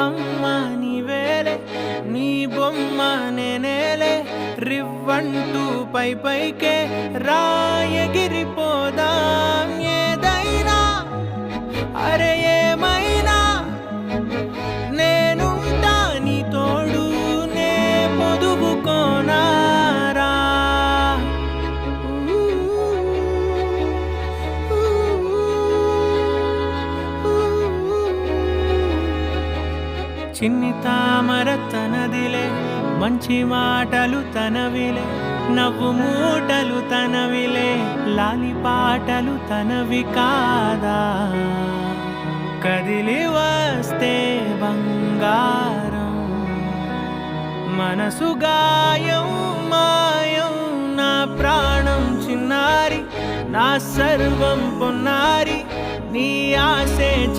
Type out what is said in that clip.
అమ్మ నీవేలే, నీ బొమ్మ నేనేలే, రివ్వంటూ పై పైకే రాయగిరిపోదాం. ఏదైనా అరే ఏమైనా నేనుంటా నీ తోడు, నే పొదుపుకోనారా. చిన్ని తామర తనదిలే, మంచి మాటలు తనవిలే, నవ్వు మూటలు తనవిలే, లాలి పాటలు తనవి కాదా. కదిలి వస్తే బంగారం, మనసు గాయం మాయం, నా ప్రాణం చిన్నారి, నా సర్వం పొన్నారి, నీ ఆశే